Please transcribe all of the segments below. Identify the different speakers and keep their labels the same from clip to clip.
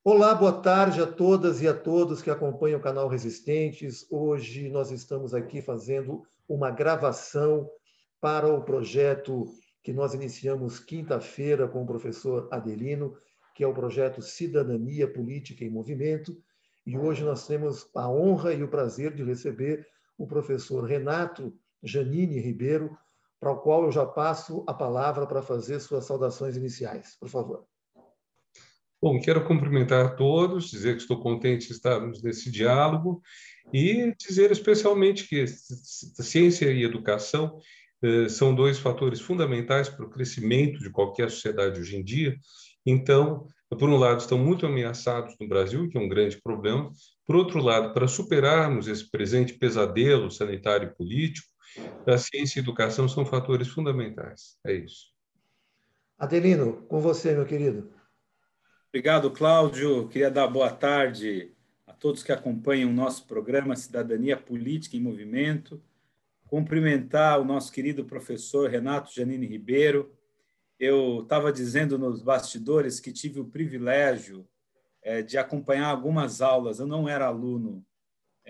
Speaker 1: Olá, boa tarde a todas e a todos que acompanham o canal Resistentes. Hoje nós estamos aqui fazendo uma gravação para o projeto que nós iniciamos quinta-feira com o professor Adelino, que é o projeto Cidadania Política em Movimento. E hoje nós temos a honra e o prazer de receber o professor Renato Janine Ribeiro, para o qual eu já passo a palavra para fazer suas saudações iniciais. Por favor.
Speaker 2: Bom, quero cumprimentar a todos, dizer que estou contente de estarmos nesse diálogo e dizer especialmente que ciência e educação são dois fatores fundamentais para o crescimento de qualquer sociedade hoje em dia. Então, por um lado, estão muito ameaçados no Brasil, que é um grande problema. Por outro lado, para superarmos esse presente pesadelo sanitário e político, a ciência e a educação são fatores fundamentais. É isso.
Speaker 1: Adelino, com você, meu querido.
Speaker 3: Obrigado, Cláudio. Queria dar boa tarde a todos que acompanham o nosso programa Cidadania Política em Movimento. Cumprimentar o nosso querido professor Renato Janine Ribeiro. Eu estava dizendo nos bastidores que tive o privilégio de acompanhar algumas aulas. Eu não era aluno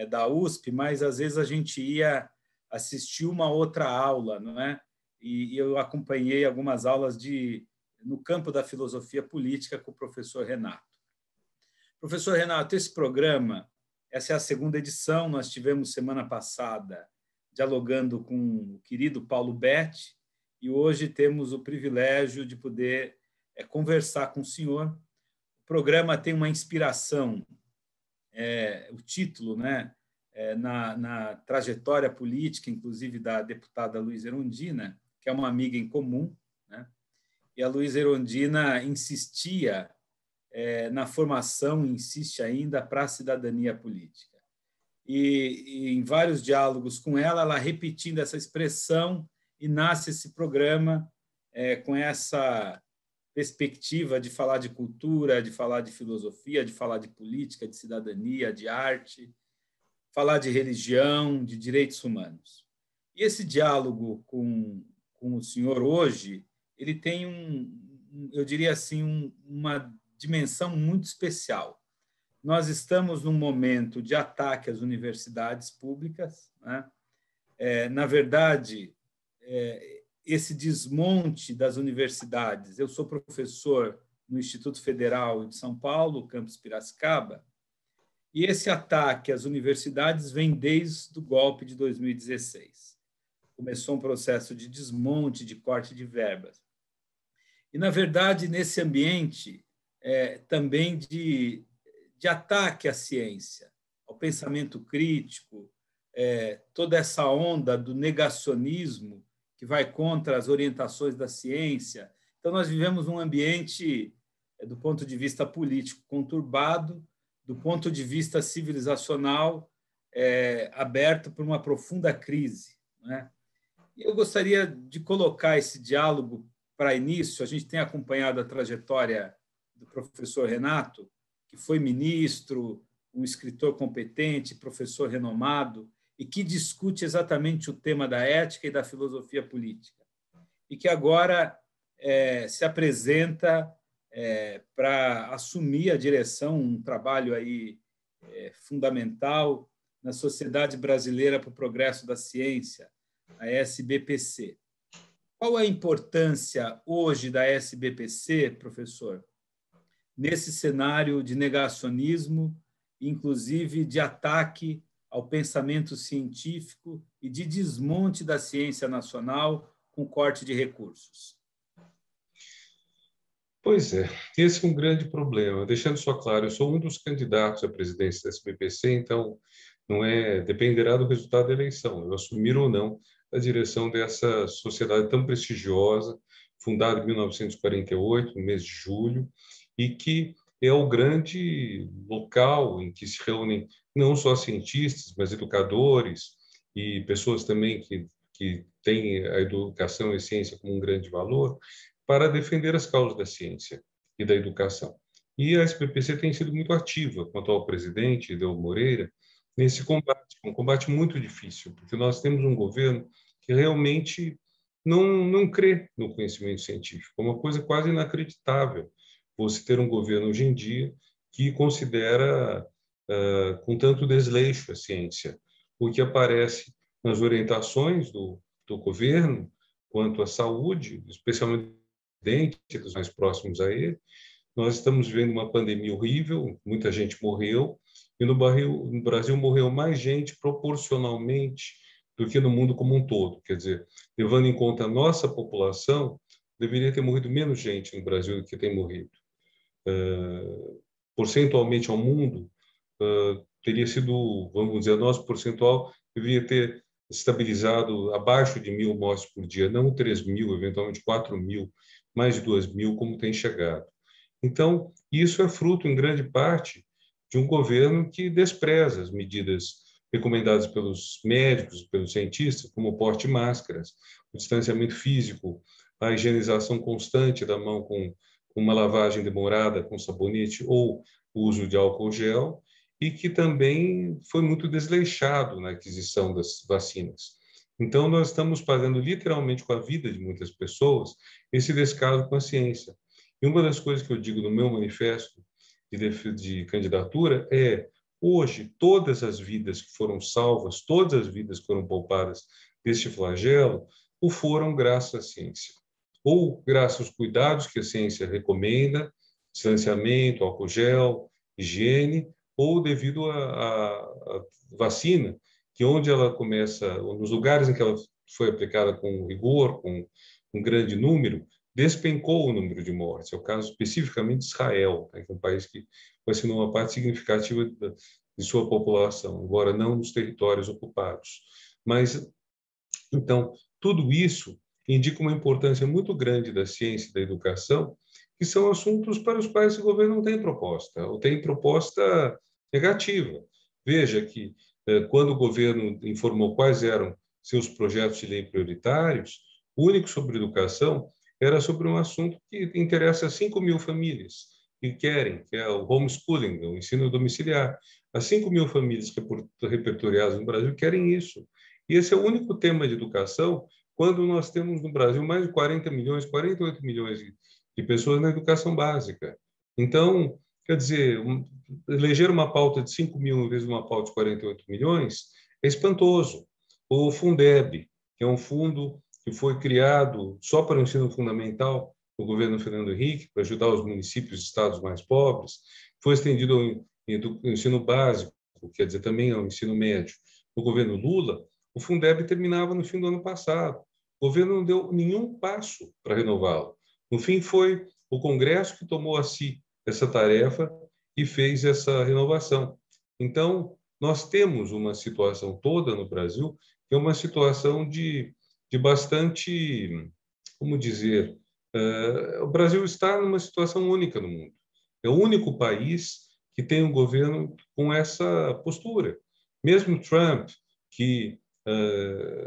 Speaker 3: da USP, mas às vezes a gente ia assistir uma outra aula, não é? E eu acompanhei algumas aulas no campo da filosofia política com o professor Renato. Professor Renato, esse programa, essa é a segunda edição, nós tivemos semana passada dialogando com o querido Paulo Betti e hoje temos o privilégio de poder conversar com o senhor. O programa tem uma inspiração, o título, né, na trajetória política, inclusive da deputada Luísa Erundina, que é uma amiga em comum, né? E a Luísa Erundina insistia na formação, insiste ainda, para a cidadania política. E em vários diálogos com ela, ela repetindo essa expressão, e nasce esse programa com essa perspectiva de falar de cultura, de falar de filosofia, de falar de política, de cidadania, de arte, falar de religião, de direitos humanos. E esse diálogo com o senhor hoje, ele tem eu diria assim, uma dimensão muito especial. Nós estamos num momento de ataque às universidades públicas, né? Na verdade, esse desmonte das universidades. Eu sou professor no Instituto Federal de São Paulo, campus Piracicaba, e esse ataque às universidades vem desde o golpe de 2016. Começou um processo de desmonte, de corte de verbas. E, na verdade, nesse ambiente também de ataque à ciência, ao pensamento crítico, toda essa onda do negacionismo que vai contra as orientações da ciência. Então, nós vivemos um ambiente, do ponto de vista político, conturbado, do ponto de vista civilizacional, aberto por uma profunda crise, né? E eu gostaria de colocar esse diálogo para início. A gente tem acompanhado a trajetória do professor Renato, que foi ministro, um escritor competente, professor renomado, e que discute exatamente o tema da ética e da filosofia política, e que agora se apresenta para assumir a direção, um trabalho aí fundamental na Sociedade Brasileira para o Progresso da Ciência, a SBPC. Qual a importância hoje da SBPC, professor, nesse cenário de negacionismo, inclusive de ataque ao pensamento científico e de desmonte da ciência nacional com corte de recursos?
Speaker 2: Pois é, esse é um grande problema. Deixando só claro, eu sou um dos candidatos à presidência da SBPC, então dependerá do resultado da eleição, eu assumir ou não a direção dessa sociedade tão prestigiosa, fundada em 1948, no mês de julho, e que é o grande local em que se reúnem não só cientistas, mas educadores e pessoas também que têm a educação e a ciência como um grande valor, para defender as causas da ciência e da educação. E a SBPC tem sido muito ativa, quanto ao presidente, Eudoro Moreira, nesse combate, um combate muito difícil, porque nós temos um governo que realmente não crê no conhecimento científico, é uma coisa quase inacreditável você ter um governo hoje em dia que considera com tanto desleixo a ciência, o que aparece nas orientações do governo quanto à saúde, especialmente dos mais próximos a ele. Nós estamos vivendo uma pandemia horrível, muita gente morreu, e no Brasil morreu mais gente proporcionalmente do que no mundo como um todo. Quer dizer, levando em conta a nossa população, deveria ter morrido menos gente no Brasil do que tem morrido. Percentualmente ao mundo, teria sido, vamos dizer, nosso percentual deveria ter estabilizado abaixo de 1.000 mortes por dia, não 3.000, eventualmente 4.000, mais de 2.000, como tem chegado. Então, isso é fruto, em grande parte, de um governo que despreza as medidas recomendadas pelos médicos, pelos cientistas, como o porte de máscaras, o distanciamento físico, a higienização constante da mão com uma lavagem demorada com sabonete ou o uso de álcool gel, e que também foi muito desleixado na aquisição das vacinas. Então, nós estamos pagando literalmente com a vida de muitas pessoas esse descaso com a ciência. E uma das coisas que eu digo no meu manifesto de candidatura é: hoje, todas as vidas que foram salvas, todas as vidas que foram poupadas deste flagelo, o foram graças à ciência. Ou graças aos cuidados que a ciência recomenda, distanciamento, álcool gel, higiene, ou devido à vacina, que onde ela começa, nos lugares em que ela foi aplicada com rigor, com um grande número, despencou o número de mortes. É o caso especificamente de Israel, né, que é um país que vacinou uma parte significativa de sua população, embora não nos territórios ocupados. Mas, então, tudo isso indica uma importância muito grande da ciência e da educação, que são assuntos para os quais o governo não tem proposta, ou tem proposta negativa. Veja que, quando o governo informou quais eram seus projetos de lei prioritários, o único sobre educação era sobre um assunto que interessa a 5.000 famílias que querem, que é o homeschooling, o ensino domiciliar. As 5.000 famílias repertoriadas no Brasil querem isso. E esse é o único tema de educação, quando nós temos no Brasil mais de 40 milhões, 48 milhões de pessoas na educação básica. Então, quer dizer, eleger uma pauta de 5.000 em vez de uma pauta de 48 milhões é espantoso. O Fundeb, que é um fundo que foi criado só para o ensino fundamental no governo Fernando Henrique, para ajudar os municípios e estados mais pobres, foi estendido ao ensino básico, quer dizer, também ao ensino médio. No governo Lula, o Fundeb terminava no fim do ano passado. O governo não deu nenhum passo para renová-lo. No fim, foi o Congresso que tomou a si essa tarefa e fez essa renovação. Então, nós temos uma situação toda no Brasil que é uma situação de bastante, como dizer, o Brasil está numa situação única no mundo. É o único país que tem um governo com essa postura. Mesmo Trump, que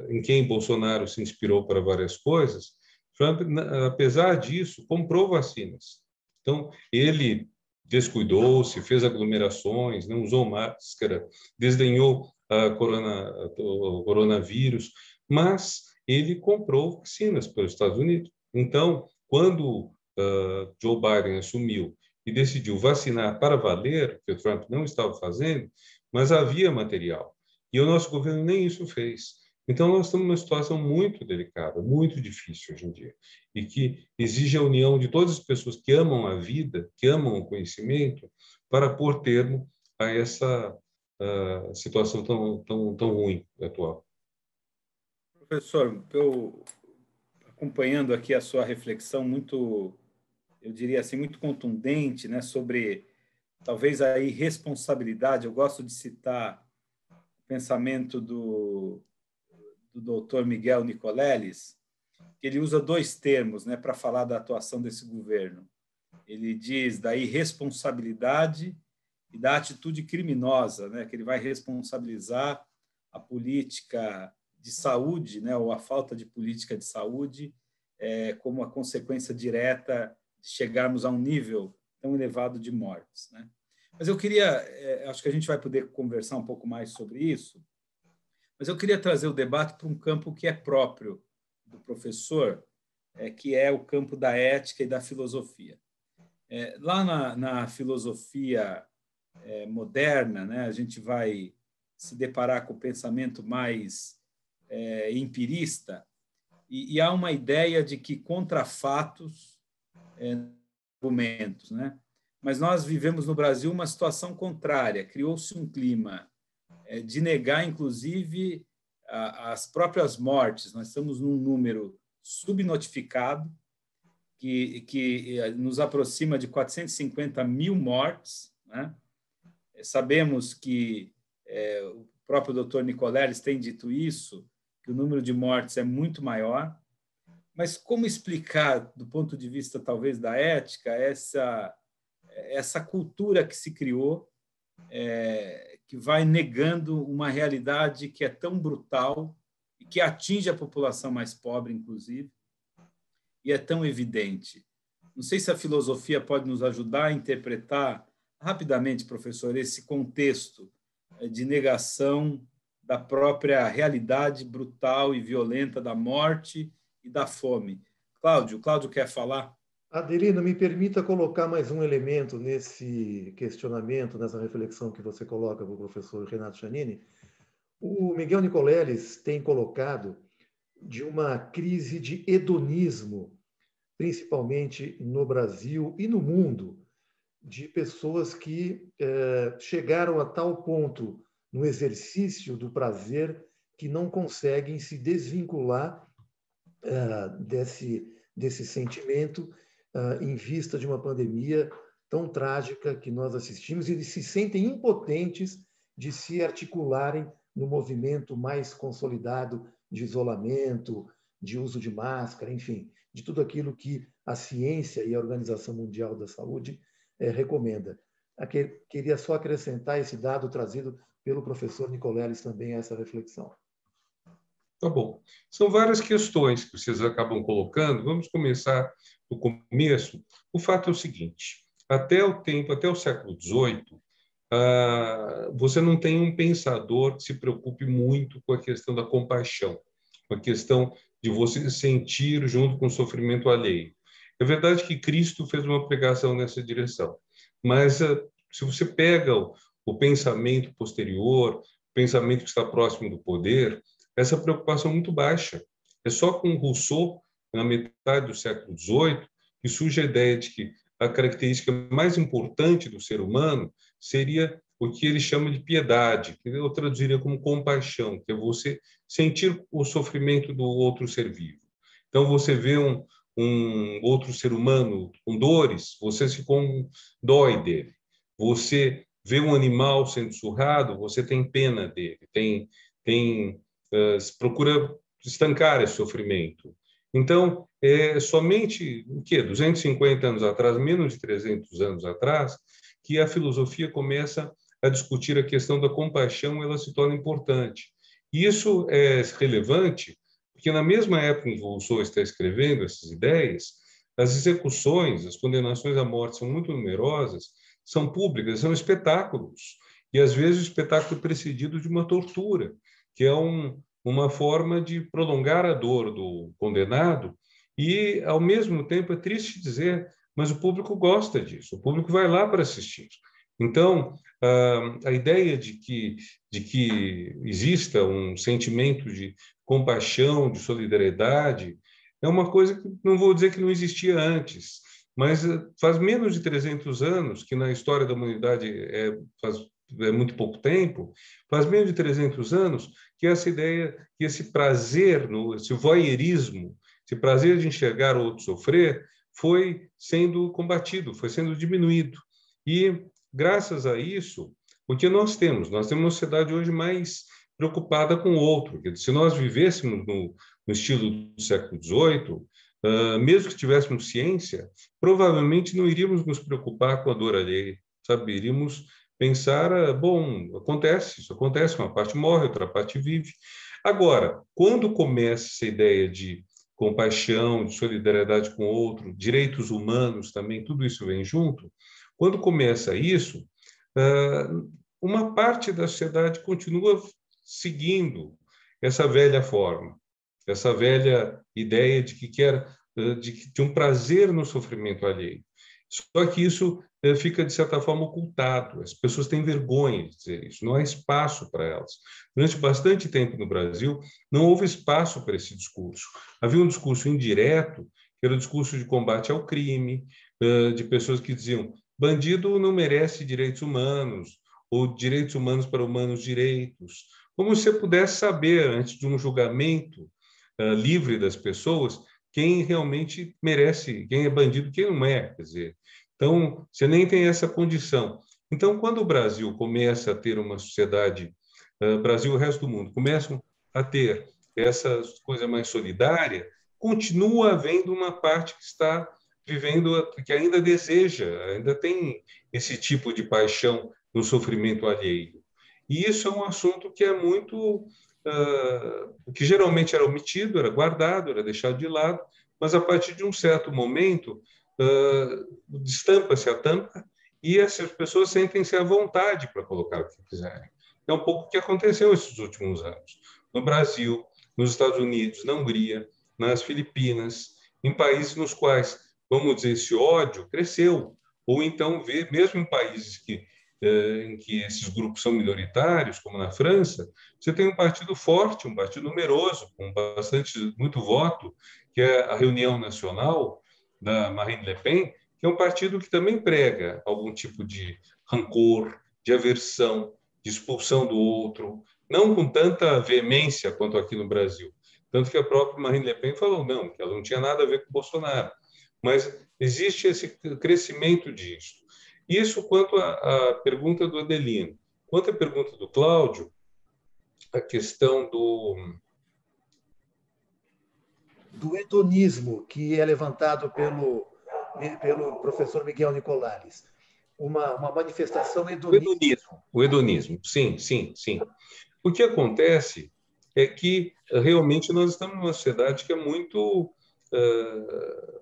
Speaker 2: em quem Bolsonaro se inspirou para várias coisas, Trump, apesar disso, comprou vacinas. Então, ele descuidou-se, fez aglomerações, não usou máscara, desdenhou o coronavírus, mas ele comprou vacinas para os Estados Unidos. Então, quando Joe Biden assumiu e decidiu vacinar para valer, que o Trump não estava fazendo, mas havia material. E o nosso governo nem isso fez. Então, nós estamos numa situação muito delicada, muito difícil hoje em dia, e que exige a união de todas as pessoas que amam a vida, que amam o conhecimento, para pôr termo a essa situação tão ruim atual.
Speaker 3: Professor, eu acompanhando aqui a sua reflexão muito, eu diria assim, muito contundente, né, sobre talvez a irresponsabilidade. Eu gosto de citar o pensamento do doutor Miguel Nicoleles, que ele usa dois termos, né, para falar da atuação desse governo. Ele diz da irresponsabilidade e da atitude criminosa, né, que ele vai responsabilizar a política de saúde, né, ou a falta de política de saúde, como a consequência direta de chegarmos a um nível tão elevado de mortes, né? Mas eu queria, acho que a gente vai poder conversar um pouco mais sobre isso, mas eu queria trazer o debate para um campo que é próprio do professor, que é o campo da ética e da filosofia. Lá na filosofia moderna, né, a gente vai se deparar com o pensamento mais empirista, e há uma ideia de que contra fatos, argumentos, né? Mas nós vivemos no Brasil uma situação contrária. Criou-se um clima de negar, inclusive, as próprias mortes. Nós estamos num número subnotificado, que nos aproxima de 450 mil mortes, né? Sabemos que o próprio doutor Nicoleles tem dito isso, que o número de mortes é muito maior. Mas como explicar, do ponto de vista, talvez, da ética, essa cultura que se criou, que vai negando uma realidade que é tão brutal e que atinge a população mais pobre, inclusive, e é tão evidente? Não sei se a filosofia pode nos ajudar a interpretar rapidamente, professor, esse contexto de negação da própria realidade brutal e violenta da morte e da fome. Cláudio quer falar?
Speaker 1: Adelino, me permita colocar mais um elemento nesse questionamento, nessa reflexão que você coloca para o professor Renato Giannini. O Miguel Nicoleles tem colocado de uma crise de hedonismo, principalmente no Brasil e no mundo, de pessoas que chegaram a tal ponto no exercício do prazer que não conseguem se desvincular desse sentimento em vista de uma pandemia tão trágica que nós assistimos, e eles se sentem impotentes de se articularem no movimento mais consolidado de isolamento, de uso de máscara, enfim, de tudo aquilo que a ciência e a Organização Mundial da Saúde recomenda. Queria só acrescentar esse dado trazido pelo professor Nicoleles também a essa reflexão.
Speaker 2: Tá bom. São várias questões que vocês acabam colocando. Vamos começar do começo. O fato é o seguinte: até o século XVIII, você não tem um pensador que se preocupe muito com a questão da compaixão, com a questão de você sentir junto com o sofrimento alheio. É verdade que Cristo fez uma pregação nessa direção, mas se você pega o pensamento posterior, o pensamento que está próximo do poder, essa preocupação é muito baixa. É só com Rousseau, na metade do século XVIII, que surge a ideia de que a característica mais importante do ser humano seria o que ele chama de piedade, que eu traduziria como compaixão, que é você sentir o sofrimento do outro ser vivo. Então, você vê um outro ser humano com dores, você se condói dele. Você vê um animal sendo surrado, você tem pena dele, procura estancar esse sofrimento. Então, somente, 250 anos atrás, menos de 300 anos atrás, que a filosofia começa a discutir a questão da compaixão, ela se torna importante. E isso é relevante porque, na mesma época em que Rousseau está escrevendo essas ideias, as execuções, as condenações à morte são muito numerosas, são públicas, são espetáculos. E, às vezes, o espetáculo é precedido de uma tortura, que é uma forma de prolongar a dor do condenado e, ao mesmo tempo, é triste dizer, mas o público gosta disso, o público vai lá para assistir. Então, a ideia de que exista um sentimento de compaixão, de solidariedade, é uma coisa que não vou dizer que não existia antes, mas faz menos de 300 anos, que na história da humanidade é muito pouco tempo, faz menos de 300 anos que essa ideia, que esse prazer, esse voyeurismo, esse prazer de enxergar o outro sofrer, foi sendo combatido, foi sendo diminuído. E, graças a isso, o que nós temos? Nós temos uma sociedade hoje mais preocupada com o outro. Se nós vivêssemos no estilo do século XVIII, mesmo que tivéssemos ciência, provavelmente não iríamos nos preocupar com a dor alheia, sabe? Iríamos pensar, bom, isso acontece, uma parte morre, outra parte vive. Agora, quando começa essa ideia de compaixão, de solidariedade com o outro, direitos humanos também, tudo isso vem junto, quando começa isso, uma parte da sociedade continua seguindo essa velha forma, essa velha ideia de que de um prazer no sofrimento alheio. Só que isso fica, de certa forma, ocultado. As pessoas têm vergonha de dizer isso, não há espaço para elas. Durante bastante tempo no Brasil, não houve espaço para esse discurso. Havia um discurso indireto, que era o discurso de combate ao crime, de pessoas que diziam: bandido não merece direitos humanos, ou direitos humanos para humanos direitos. Como se você pudesse saber, antes de um julgamento livre das pessoas, quem realmente merece, quem é bandido, quem não é. Quer dizer, então, você nem tem essa condição. Então, quando o Brasil começa a ter uma sociedade, Brasil e o resto do mundo, começam a ter essa coisa mais solidária, continua havendo uma parte que está vivendo, que ainda deseja, ainda tem esse tipo de paixão no sofrimento alheio. E isso é um assunto que é muito, que geralmente era omitido, era guardado, era deixado de lado, mas a partir de um certo momento, destampa-se a tampa e essas pessoas sentem-se à vontade para colocar o que quiserem. É um pouco o que aconteceu esses últimos anos. No Brasil, nos Estados Unidos, na Hungria, nas Filipinas, em países nos quais, vamos dizer, esse ódio cresceu. Ou então, mesmo em países em que esses grupos são minoritários, como na França, você tem um partido forte, um partido numeroso, com muito voto, que é a Reunião Nacional da Marine Le Pen, que é um partido que também prega algum tipo de rancor, de aversão, de expulsão do outro, não com tanta veemência quanto aqui no Brasil. Tanto que a própria Marine Le Pen falou não, que ela não tinha nada a ver com o Bolsonaro. Mas existe esse crescimento disso. Isso quanto à pergunta do Adelino. Quanto à pergunta do Cláudio, a questão
Speaker 1: do hedonismo, que é levantado pelo professor Miguel Nicolares. Uma manifestação hedonista.
Speaker 2: O hedonismo, sim, sim, sim. O que acontece é que realmente nós estamos numa sociedade que é muito,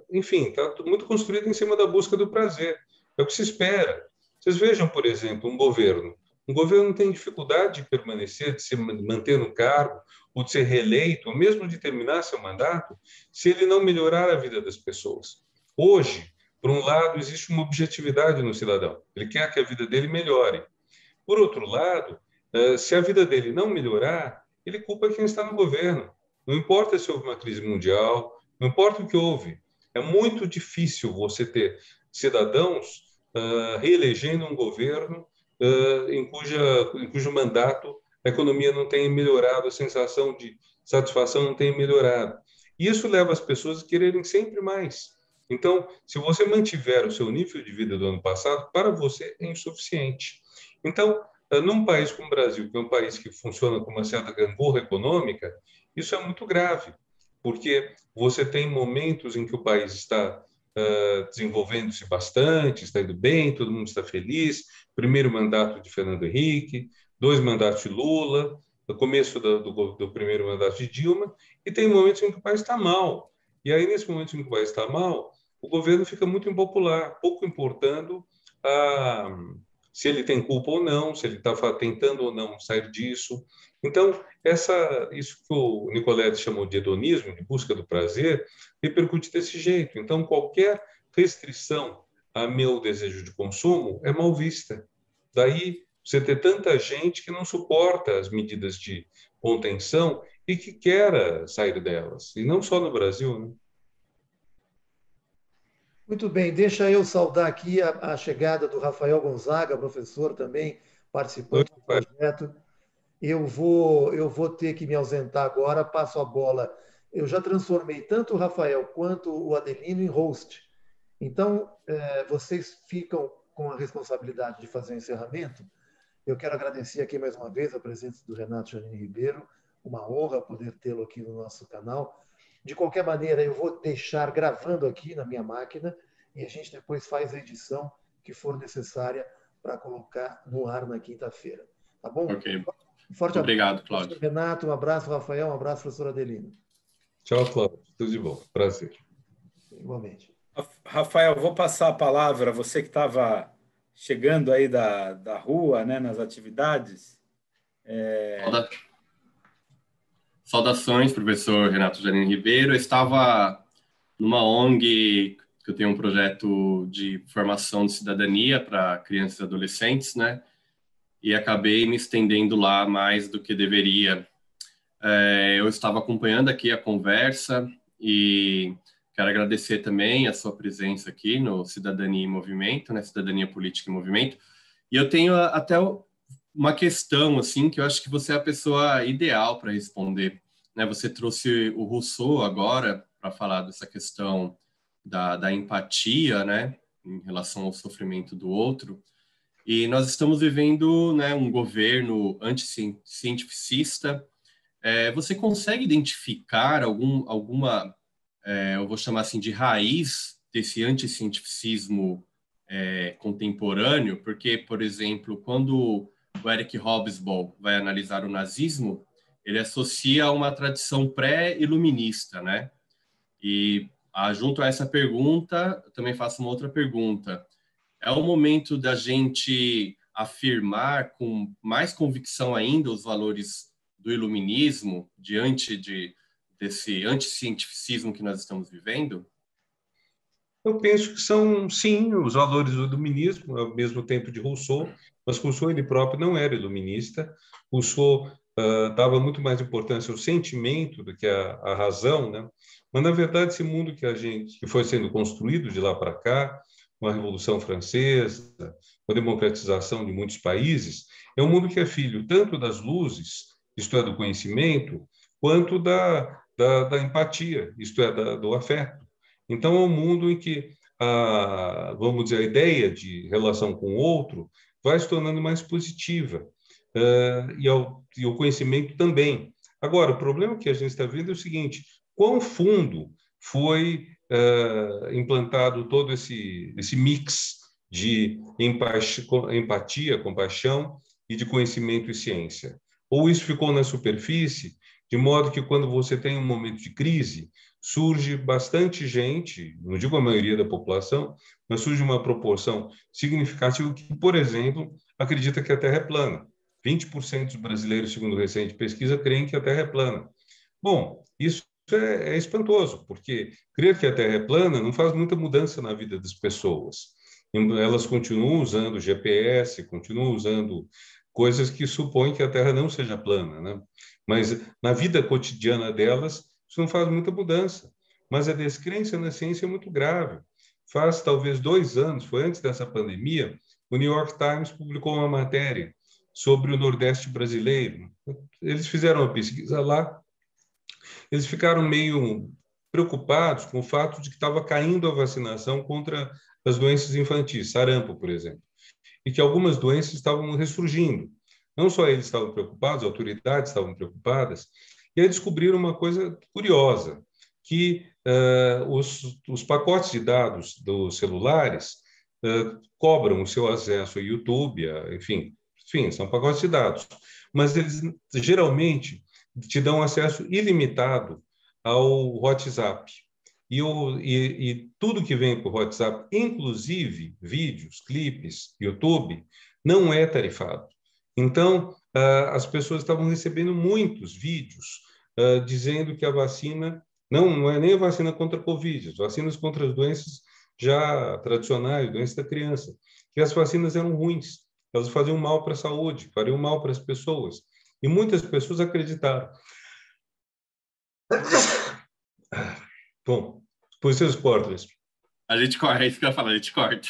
Speaker 2: enfim, está muito construída em cima da busca do prazer. É o que se espera. Vocês vejam, por exemplo, um governo. Um governo tem dificuldade de permanecer, de se manter no cargo, ou de ser reeleito, ou mesmo de terminar seu mandato, se ele não melhorar a vida das pessoas. Hoje, por um lado, existe uma objetividade no cidadão. Ele quer que a vida dele melhore. Por outro lado, se a vida dele não melhorar, ele culpa quem está no governo. Não importa se houve uma crise mundial, não importa o que houve. É muito difícil você ter cidadãos reelegendo um governo em cujo mandato a economia não tenha melhorado, a sensação de satisfação não tenha melhorado. E isso leva as pessoas a quererem sempre mais. Então, se você mantiver o seu nível de vida do ano passado, para você é insuficiente. Então, num país como o Brasil, que é um país que funciona com uma certa gangorra econômica, isso é muito grave, porque você tem momentos em que o país está desenvolvendo-se bastante, está indo bem, todo mundo está feliz. Primeiro mandato de Fernando Henrique, 2 mandatos de Lula, no começo do primeiro mandato de Dilma, e tem momentos em que o país está mal. E aí, nesse momento em que o país está mal, o governo fica muito impopular, pouco importando se ele tem culpa ou não, se ele está tentando ou não sair disso. Então, isso que o Nicoleles chamou de hedonismo, de busca do prazer, repercute desse jeito. Então, qualquer restrição a meu desejo de consumo é mal vista. Daí, você ter tanta gente que não suporta as medidas de contenção e que quer sair delas. E não só no Brasil, né?
Speaker 1: Muito bem, deixa eu saudar aqui a chegada do Rafael Gonzaga, professor também, participante do projeto. Eu vou ter que me ausentar agora, passo a bola. Eu já transformei tanto o Rafael quanto o Adelino em host. Então, vocês ficam com a responsabilidade de fazer o encerramento. Eu quero agradecer aqui mais uma vez a presença do Renato Janine Ribeiro, uma honra poder tê-lo aqui no nosso canal. De qualquer maneira, eu vou deixar gravando aqui na minha máquina e a gente depois faz a edição que for necessária para colocar no ar na quinta-feira. Tá bom?
Speaker 4: Ok.
Speaker 1: Um forte
Speaker 4: Obrigado,
Speaker 1: abraço,
Speaker 4: Cláudio.
Speaker 1: Renato, um abraço, Rafael, um abraço, professor Adelino.
Speaker 2: Tchau, Cláudio. Tudo de bom. Prazer.
Speaker 1: Igualmente.
Speaker 3: Rafael, vou passar a palavra, você que estava chegando aí da rua, né, nas atividades.
Speaker 4: Saudações, professor Renato Janine Ribeiro. Eu estava numa ONG que eu tenho um projeto de formação de cidadania para crianças e adolescentes, né? E acabei me estendendo lá mais do que deveria. Eu estava acompanhando aqui a conversa e quero agradecer também a sua presença aqui no Cidadania em Movimento, né? Cidadania Política em Movimento. E eu tenho até uma questão, assim, que eu acho que você é a pessoa ideal para responder, né? Você trouxe o Rousseau agora para falar dessa questão da empatia, né? Em relação ao sofrimento do outro. E nós estamos vivendo, né, um governo anticientificista. Você consegue identificar alguma, eu vou chamar assim, de raiz desse anticientificismo contemporâneo? Porque, por exemplo, quando o Eric Hobsbawm vai analisar o nazismo, ele associa a uma tradição pré-iluminista, né? E junto a essa pergunta, eu também faço uma outra pergunta. É o momento da gente afirmar com mais convicção ainda os valores do iluminismo diante desse anticientificismo que nós estamos vivendo?
Speaker 2: Eu penso que são, sim, os valores do iluminismo, ao mesmo tempo de Rousseau, mas Rousseau ele próprio não era iluminista. Rousseau dava muito mais importância ao sentimento do que à razão, né? Mas, na verdade, esse mundo que foi sendo construído de lá para cá, com a Revolução Francesa, com a democratização de muitos países, é um mundo que é filho tanto das luzes, isto é, do conhecimento, quanto da empatia, isto é, do afeto. Então, é um mundo em que, vamos dizer, a ideia de relação com o outro vai se tornando mais positiva, e o conhecimento também. Agora, o problema que a gente está vendo é o seguinte: quão fundo foi implantado todo esse mix de empatia, compaixão e de conhecimento e ciência? Ou isso ficou na superfície, de modo que quando você tem um momento de crise, surge bastante gente, não digo a maioria da população, mas surge uma proporção significativa que, por exemplo, acredita que a Terra é plana. 20% dos brasileiros, segundo recente pesquisa, creem que a Terra é plana. Bom, isso é espantoso, porque crer que a Terra é plana não faz muita mudança na vida das pessoas. Elas continuam usando GPS, continuam usando coisas que supõem que a Terra não seja plana, né? Mas na vida cotidiana delas, isso não faz muita mudança. Mas a descrença na ciência é muito grave. Faz talvez 2 anos, foi antes dessa pandemia, o New York Times publicou uma matéria sobre o Nordeste brasileiro. Eles fizeram uma pesquisa lá, eles ficaram meio preocupados com o fato de que estava caindo a vacinação contra as doenças infantis, sarampo, por exemplo, e que algumas doenças estavam ressurgindo. Não só eles estavam preocupados, as autoridades estavam preocupadas, e aí descobriram uma coisa curiosa, que os pacotes de dados dos celulares cobram o seu acesso ao YouTube, enfim, são pacotes de dados, mas eles geralmente te dão acesso ilimitado ao WhatsApp. E tudo que vem para o WhatsApp, inclusive vídeos, clipes, YouTube, não é tarifado. Então, as pessoas estavam recebendo muitos vídeos dizendo que a vacina não é nem a vacina contra a Covid, as vacinas contra as doenças já tradicionais, doenças da criança, que as vacinas eram ruins, elas faziam mal para a saúde, fariam mal para as pessoas. E muitas pessoas acreditaram. Bom, por seus portas.
Speaker 4: A gente corta, é isso que eu ia falar, a gente corta.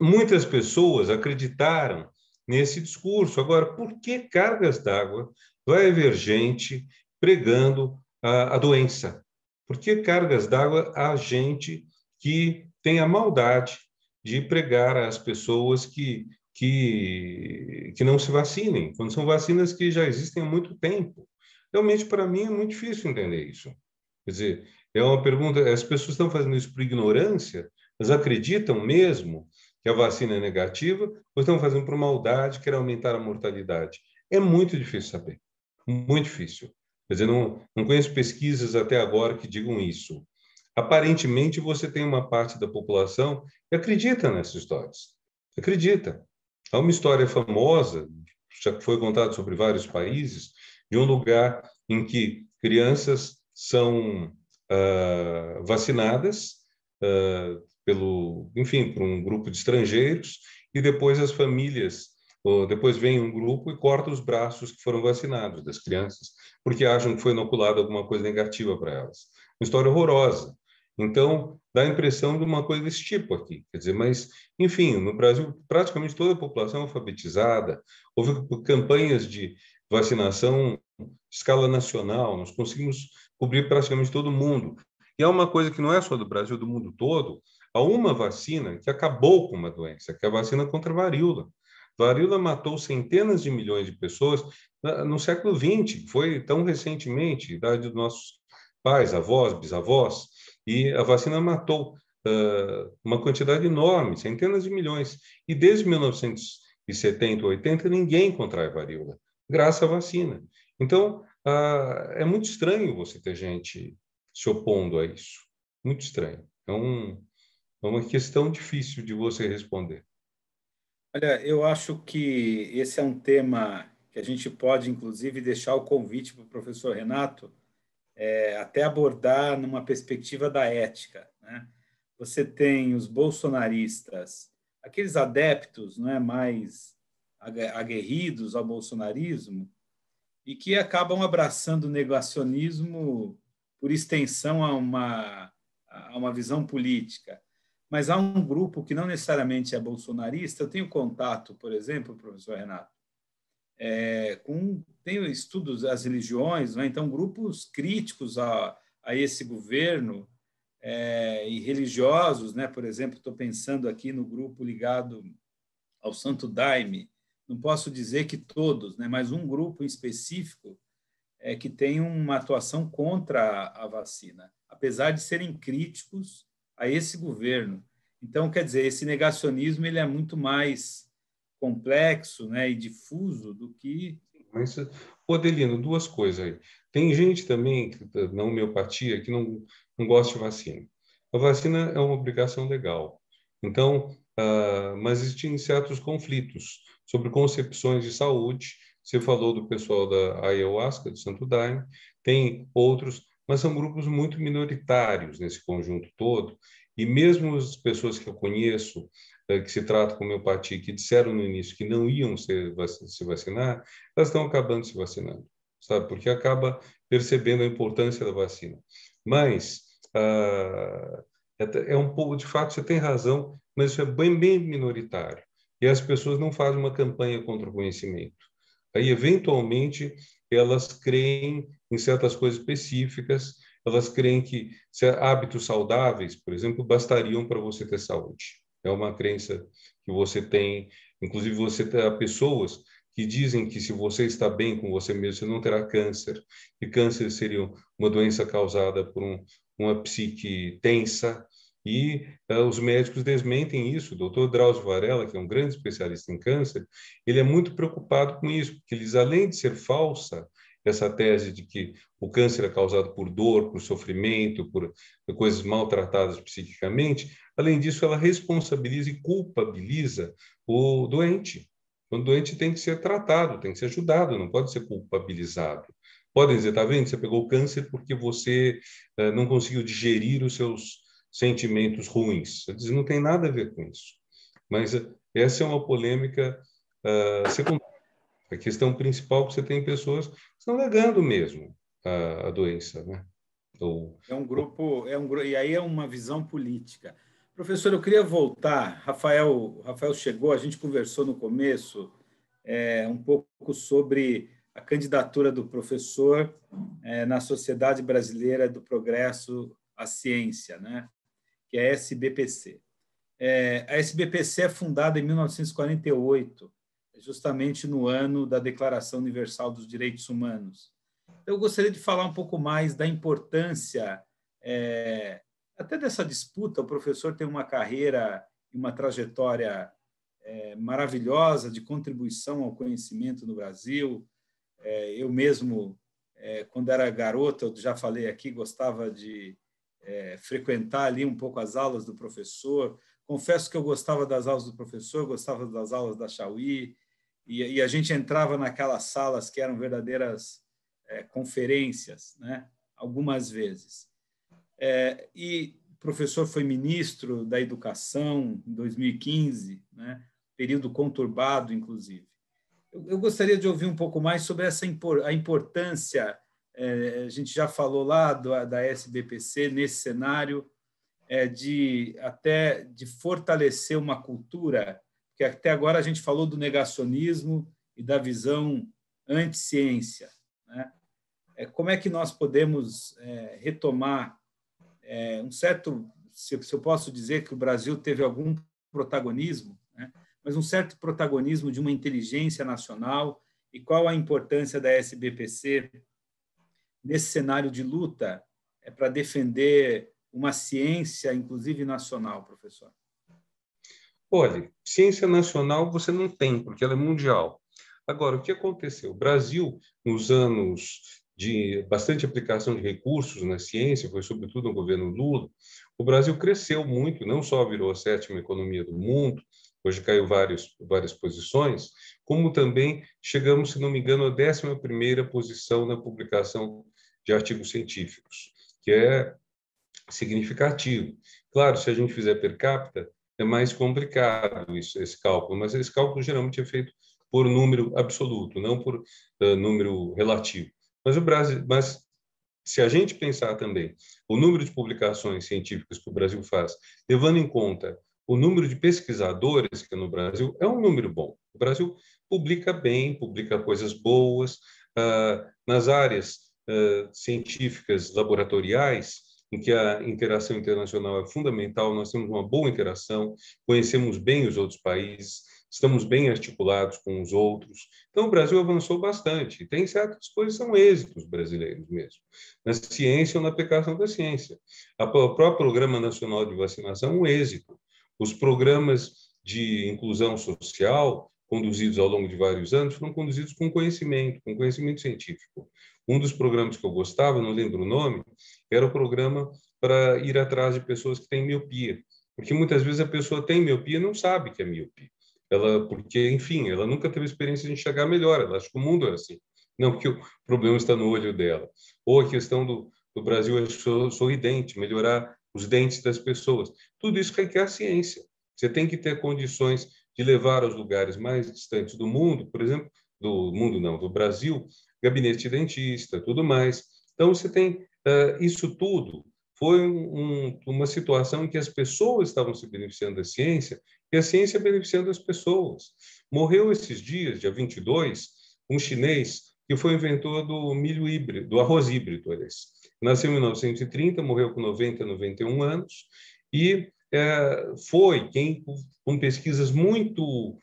Speaker 2: Muitas pessoas acreditaram nesse discurso. Agora, por que cargas d'água vai haver gente pregando a doença? Por que cargas d'água há gente que tem a maldade de pregar às pessoas que não se vacinem, quando são vacinas que já existem há muito tempo? Realmente, para mim, é muito difícil entender isso. Quer dizer, é uma pergunta, as pessoas estão fazendo isso por ignorância, mas acreditam mesmo que a vacina é negativa, ou estão fazendo por maldade, querem aumentar a mortalidade? É muito difícil saber, muito difícil. Quer dizer, não conheço pesquisas até agora que digam isso. Aparentemente, você tem uma parte da população que acredita nessas histórias. Acredita. Há uma história famosa, já foi contada sobre vários países, de um lugar em que crianças são vacinadas enfim, por um grupo de estrangeiros, e depois as famílias, depois vem um grupo e corta os braços que foram vacinados das crianças, porque acham que foi inoculado alguma coisa negativa para elas. Uma história horrorosa. Então, dá a impressão de uma coisa desse tipo aqui. Quer dizer, mas, enfim, no Brasil, praticamente toda a população é alfabetizada, houve campanhas de vacinação em escala nacional, nós conseguimos cobrir praticamente todo mundo. E é uma coisa que não é só do Brasil, do mundo todo. Há uma vacina que acabou com uma doença, que é a vacina contra a varíola. Varíola matou centenas de milhões de pessoas no século XX, foi tão recentemente, idade dos nossos pais, avós, bisavós, e a vacina matou uma quantidade enorme, centenas de milhões. E desde 1970, 80, ninguém contrai varíola, graças à vacina. Então, é muito estranho você ter gente se opondo a isso. Muito estranho. É uma questão difícil de você responder.
Speaker 3: Olha, eu acho que esse é um tema que a gente pode, inclusive, deixar o convite para o professor Renato até abordar numa perspectiva da ética, né? Você tem os bolsonaristas, aqueles adeptos, não é, mais aguerridos ao bolsonarismo e que acabam abraçando o negacionismo por extensão a uma visão política. Mas há um grupo que não necessariamente é bolsonarista. Eu tenho contato, por exemplo, professor Renato, tenho estudos das religiões, né? Então grupos críticos a esse governo e religiosos, né? Por exemplo, estou pensando aqui no grupo ligado ao Santo Daime. Não posso dizer que todos, né? Mas um grupo em específico que tem uma atuação contra a vacina, apesar de serem críticos a esse governo. Então, quer dizer, esse negacionismo ele é muito mais complexo, né, e difuso do que...
Speaker 2: Mas, Adelino, duas coisas aí. Tem gente também, na homeopatia, que não gosta de vacina. A vacina é uma obrigação legal. Então, mas existem certos conflitos sobre concepções de saúde. Você falou do pessoal da ayahuasca, do Santo Daime, tem outros, mas são grupos muito minoritários nesse conjunto todo. E mesmo as pessoas que eu conheço, que se tratam com homeopatia, que disseram no início que não iam se vacinar, elas estão acabando se vacinando, sabe? Porque acaba percebendo a importância da vacina. Mas é um pouco, de fato, você tem razão, mas isso é bem minoritário. E as pessoas não fazem uma campanha contra o conhecimento. Aí, eventualmente, elas creem em certas coisas específicas, elas creem que hábitos saudáveis, por exemplo, bastariam para você ter saúde. É uma crença que você tem. Inclusive, você tem pessoas que dizem que se você está bem com você mesmo, você não terá câncer, que câncer seria uma doença causada por uma psique tensa, e os médicos desmentem isso. O doutor Drauzio Varela, que é um grande especialista em câncer, ele é muito preocupado com isso, porque eles, além de ser falsa, essa tese de que o câncer é causado por dor, por sofrimento, por coisas maltratadas psiquicamente, além disso, ela responsabiliza e culpabiliza o doente. O doente tem que ser tratado, tem que ser ajudado, não pode ser culpabilizado. Podem dizer, tá vendo, você pegou câncer porque você não conseguiu digerir os seus sentimentos ruins. Eu disse, não tem nada a ver com isso. Mas essa é uma polêmica secundária. A questão principal é que você tem pessoas que estão negando mesmo a doença, né?
Speaker 3: É um grupo, e aí é uma visão política. Professor, eu queria voltar. Rafael chegou, a gente conversou no começo um pouco sobre a candidatura do professor na Sociedade Brasileira do Progresso à Ciência, né? Que é a SBPC. A SBPC é fundada em 1948, justamente no ano da Declaração Universal dos Direitos Humanos. Eu gostaria de falar um pouco mais da importância até dessa disputa. O professor tem uma carreira e uma trajetória maravilhosa de contribuição ao conhecimento no Brasil. Eu mesmo, quando era garoto, eu já falei aqui, gostava de frequentar ali um pouco as aulas do professor. Confesso que eu gostava das aulas do professor, gostava das aulas da Chauí, e a gente entrava naquelas salas que eram verdadeiras conferências, né? Algumas vezes. E o professor foi ministro da Educação em 2015, né? Período conturbado, inclusive. Eu gostaria de ouvir um pouco mais sobre a importância, a gente já falou lá da SBPC nesse cenário, de fortalecer uma cultura, que até agora a gente falou do negacionismo e da visão anti-ciência, né? Como é que nós podemos retomar um certo, se eu posso dizer que o Brasil teve algum protagonismo, né? Mas um certo protagonismo de uma inteligência nacional, e qual a importância da SBPC nesse cenário de luta para defender uma ciência, inclusive nacional, professor?
Speaker 2: Olha, ciência nacional você não tem, porque ela é mundial. Agora, o que aconteceu? O Brasil, nos anos de bastante aplicação de recursos na ciência, foi sobretudo no governo Lula, o Brasil cresceu muito, não só virou a 7ª economia do mundo, hoje caiu várias posições, como também chegamos, se não me engano, à 11ª posição na publicação de artigos científicos, que é significativo. Claro, se a gente fizer per capita, é mais complicado esse cálculo, mas esse cálculo geralmente é feito por número absoluto, não por número relativo. Mas se a gente pensar também o número de publicações científicas que o Brasil faz, levando em conta o número de pesquisadores que no Brasil, é um número bom. O Brasil publica bem, publica coisas boas, nas áreas científicas laboratoriais, em que a interação internacional é fundamental, nós temos uma boa interação, conhecemos bem os outros países, estamos bem articulados com os outros. Então, o Brasil avançou bastante. Tem certas coisas que são êxitos brasileiros mesmo, na ciência ou na aplicação da ciência. O próprio Programa Nacional de Vacinação é um êxito. Os programas de inclusão social, conduzidos ao longo de vários anos, foram conduzidos com conhecimento científico. Um dos programas que eu gostava, não lembro o nome, era o programa para ir atrás de pessoas que têm miopia. Porque muitas vezes a pessoa tem miopia e não sabe que é miopia. Porque, enfim, ela nunca teve experiência de enxergar melhor, ela acha que o mundo é assim. Não que o problema está no olho dela. Ou a questão do Brasil é sorridente, melhorar os dentes das pessoas. Tudo isso requer ciência. Você tem que ter condições de levar aos lugares mais distantes do mundo, por exemplo, do Brasil, gabinete de dentista, tudo mais. Então, você tem isso tudo. Foi uma situação em que as pessoas estavam se beneficiando da ciência e a ciência beneficiando as pessoas. Morreu esses dias, dia 22, um chinês que foi inventor do milho híbrido, do arroz híbrido, aliás. Nasceu em 1930, morreu com 91 anos e foi quem, com pesquisas muito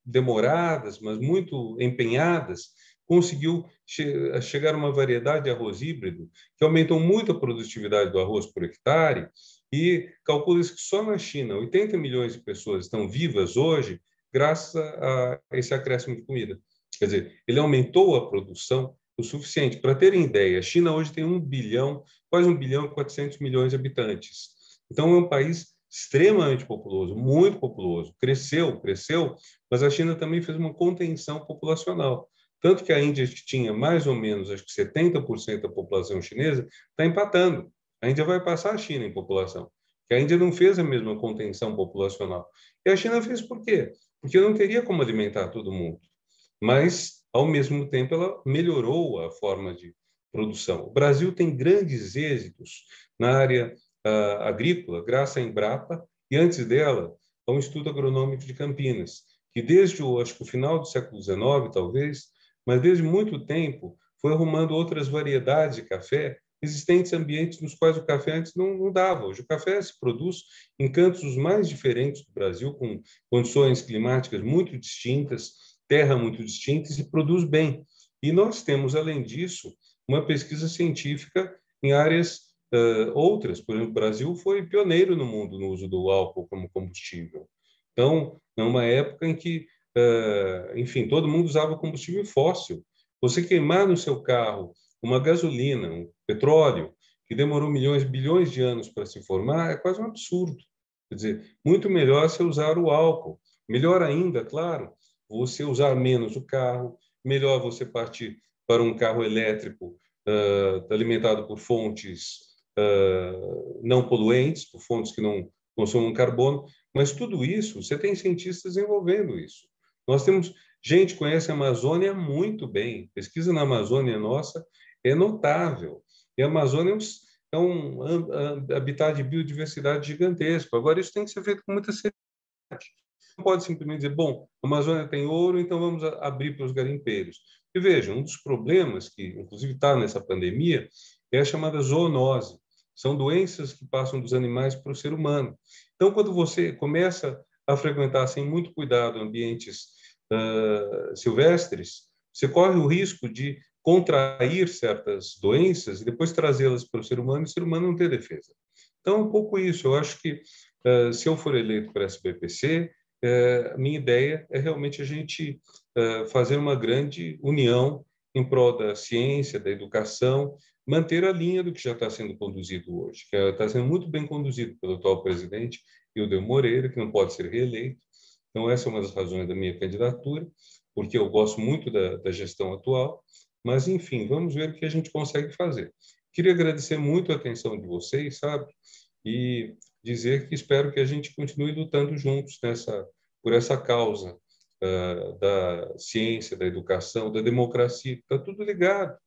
Speaker 2: demoradas, mas muito empenhadas, conseguiu chegar a uma variedade de arroz híbrido que aumentou muito a produtividade do arroz por hectare e calcula-se que só na China 80 milhões de pessoas estão vivas hoje graças a esse acréscimo de comida. Quer dizer, ele aumentou a produção o suficiente. Para terem ideia, a China hoje tem quase 1 bilhão e 400 milhões de habitantes. Então, é um país extremamente populoso, muito populoso. Cresceu, mas a China também fez uma contenção populacional. Tanto que a Índia, que tinha mais ou menos, acho que 70% da população chinesa, está empatando. A Índia vai passar a China em população. Porque a Índia não fez a mesma contenção populacional. E a China fez por quê? Porque não teria como alimentar todo mundo. Mas, ao mesmo tempo, ela melhorou a forma de produção. O Brasil tem grandes êxitos na área agrícola, graças à Embrapa, e antes dela, ao Instituto Agronômico de Campinas, que desde acho que o final do século XIX, talvez, mas desde muito tempo, foi arrumando outras variedades de café existentes em ambientes nos quais o café antes não dava. Hoje o café se produz em cantos os mais diferentes do Brasil, com condições climáticas muito distintas, terra muito distinta, e se produz bem. E nós temos, além disso, uma pesquisa científica em áreas outras. Por exemplo, o Brasil foi pioneiro no mundo no uso do álcool como combustível. Então, numa época em que, enfim, todo mundo usava combustível fóssil. Você queimar no seu carro uma gasolina, um petróleo, que demorou bilhões de anos para se formar, é quase um absurdo. Quer dizer, muito melhor você usar o álcool. Melhor ainda, claro, você usar menos o carro, melhor você partir para um carro elétrico alimentado por fontes não poluentes, por fontes que não consumam carbono, mas tudo isso, você tem cientistas desenvolvendo isso. Nós temos gente que conhece a Amazônia muito bem, pesquisa na Amazônia nossa é notável, e a Amazônia é um habitat de biodiversidade gigantesco. Agora, isso tem que ser feito com muita seriedade. Não pode simplesmente dizer, bom, a Amazônia tem ouro, então vamos abrir para os garimpeiros. E veja, um dos problemas que, inclusive, está nessa pandemia é a chamada zoonose. São doenças que passam dos animais para o ser humano. Então, quando você começa a frequentar sem muito cuidado ambientes silvestres, você corre o risco de contrair certas doenças e depois trazê-las para o ser humano e o ser humano não ter defesa. Então, é um pouco isso. Eu acho que, se eu for eleito para a SBPC, a minha ideia é realmente a gente fazer uma grande união em prol da ciência, da educação, manter a linha do que já está sendo conduzido hoje, que está sendo muito bem conduzido pelo atual presidente, Hilder Moreira, que não pode ser reeleito. Então, essa é uma das razões da minha candidatura, porque eu gosto muito da gestão atual, mas, enfim, vamos ver o que a gente consegue fazer. Queria agradecer muito a atenção de vocês, sabe? E dizer que espero que a gente continue lutando juntos por essa causa da ciência, da educação, da democracia. Está tudo ligado,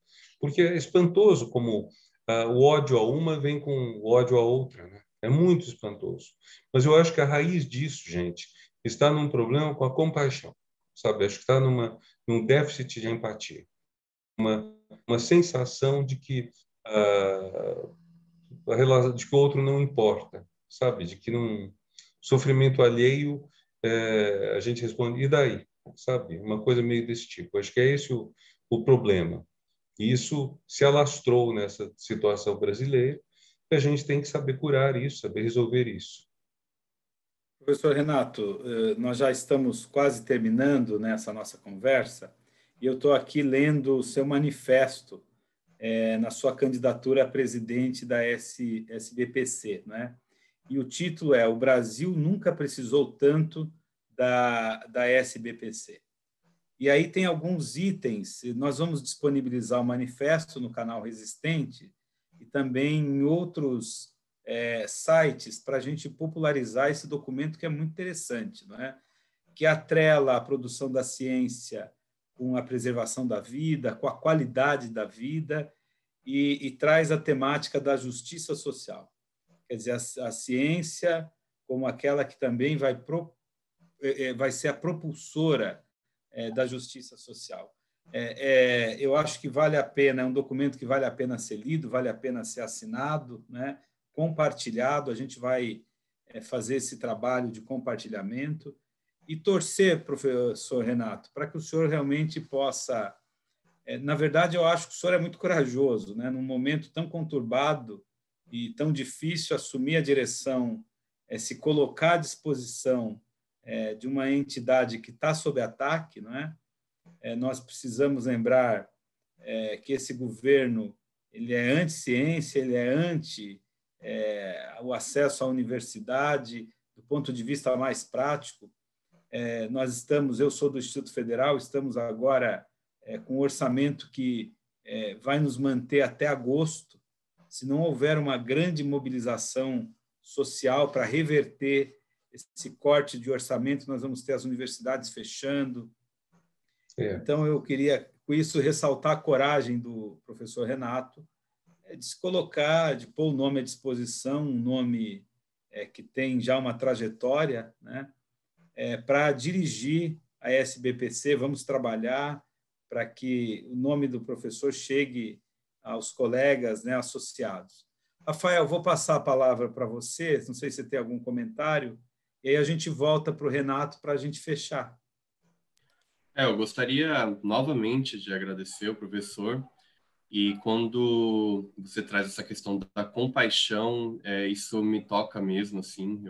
Speaker 2: porque é espantoso como o ódio a uma vem com o ódio a outra, né? É muito espantoso. Mas eu acho que a raiz disso, gente, está num problema com a compaixão, sabe? Acho que está num déficit de empatia, uma sensação de que de que o outro não importa, sabe? De que não sofrimento alheio a gente responde e daí, sabe? Uma coisa meio desse tipo. Acho que é esse o problema. E isso se alastrou nessa situação brasileira. E a gente tem que saber curar isso, saber resolver isso.
Speaker 3: Professor Renato, nós já estamos quase terminando nessa nossa conversa e eu estou aqui lendo o seu manifesto na sua candidatura a presidente da SBPC, né? E o título é O Brasil nunca precisou tanto da SBPC. E aí tem alguns itens, nós vamos disponibilizar o manifesto no canal Resistente e também em outros sites para a gente popularizar esse documento que é muito interessante, não é? Que atrela a produção da ciência com a preservação da vida, com a qualidade da vida e traz a temática da justiça social. Quer dizer, a ciência como aquela que também vai ser a propulsora da justiça social. Eu acho que vale a pena, é um documento que vale a pena ser lido, vale a pena ser assinado, né? Compartilhado, a gente vai fazer esse trabalho de compartilhamento e torcer, professor Renato, para que o senhor realmente possa... Na verdade, eu acho que o senhor é muito corajoso, né? Num momento tão conturbado e tão difícil, assumir a direção, se colocar à disposição de uma entidade que está sob ataque, não é? Nós precisamos lembrar que esse governo ele é anti-ciência, ele é anti o acesso à universidade, do ponto de vista mais prático. Eu sou do Instituto Federal, estamos agora com um orçamento que vai nos manter até agosto. Se não houver uma grande mobilização social para reverter esse corte de orçamento, nós vamos ter as universidades fechando. Então, eu queria, com isso, ressaltar a coragem do professor Renato de se colocar, de pôr o nome à disposição, um nome que tem já uma trajetória, né, para dirigir a SBPC. Vamos trabalhar para que o nome do professor chegue aos colegas, né, associados. Rafael, vou passar a palavra para você, não sei se você tem algum comentário, e aí a gente volta para o Renato para a gente fechar.
Speaker 4: Eu gostaria novamente de agradecer ao professor, e quando você traz essa questão da compaixão, isso me toca mesmo, assim,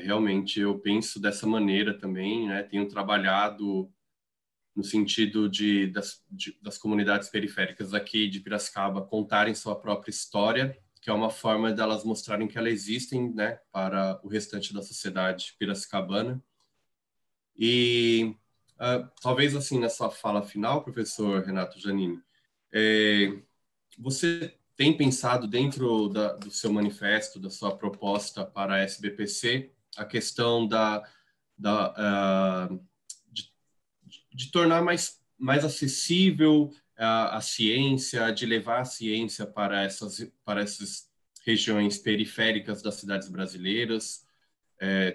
Speaker 4: realmente eu penso dessa maneira também, né? Tenho trabalhado no sentido das comunidades periféricas aqui de Piracicaba contarem sua própria história, que é uma forma delas mostrarem que elas existem, né, para o restante da sociedade piracicabana. E talvez assim, na sua fala final, professor Renato Giannini, você tem pensado dentro do seu manifesto, da sua proposta para a SBPC, a questão de tornar mais acessível a ciência, de levar a ciência para essas regiões periféricas das cidades brasileiras,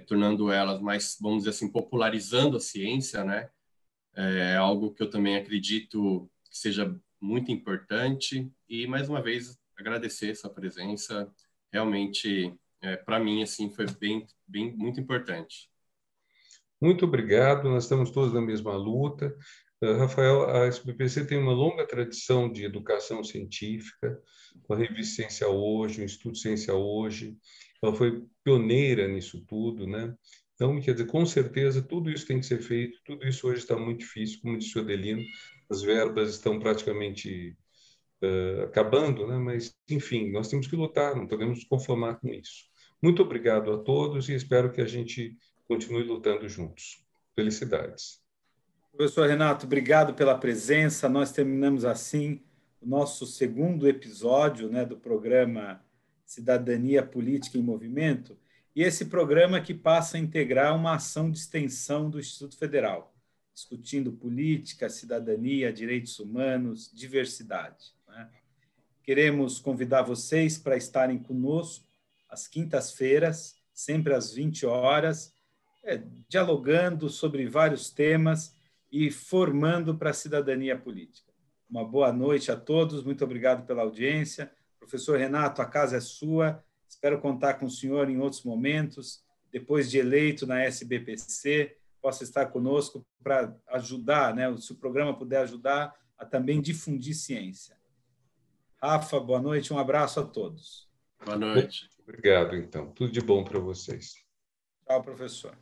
Speaker 4: tornando elas mais, vamos dizer assim, popularizando a ciência, né? É algo que eu também acredito que seja muito importante. E, mais uma vez, agradecer sua presença. Realmente, para mim, assim, foi muito importante.
Speaker 2: Muito obrigado, nós estamos todos na mesma luta. Rafael, a SBPC tem uma longa tradição de educação científica, com a revista Ciência Hoje, o Instituto Ciência Hoje. Ela foi pioneira nisso tudo, né? Então, quer dizer, com certeza, tudo isso tem que ser feito, tudo isso hoje está muito difícil, como disse o Adelino, as verbas estão praticamente acabando, né? Mas, enfim, nós temos que lutar, não podemos nos conformar com isso. Muito obrigado a todos e espero que a gente continue lutando juntos. Felicidades.
Speaker 3: Professor Renato, obrigado pela presença. Nós terminamos assim o nosso segundo episódio, né, do programa Cidadania Política em Movimento, e esse programa que passa a integrar uma ação de extensão do Instituto Federal, discutindo política, cidadania, direitos humanos, diversidade, né? Queremos convidar vocês para estarem conosco às quintas-feiras, sempre às 20 horas, dialogando sobre vários temas e formando para a cidadania política. Uma boa noite a todos, muito obrigado pela audiência. Professor Renato, a casa é sua, espero contar com o senhor em outros momentos, depois de eleito na SBPC, possa estar conosco para ajudar, né, se o programa puder ajudar a também difundir ciência. Rafa, boa noite, um abraço a todos.
Speaker 4: Boa noite.
Speaker 2: Obrigado, então. Tudo de bom para vocês.
Speaker 3: Tchau, professor.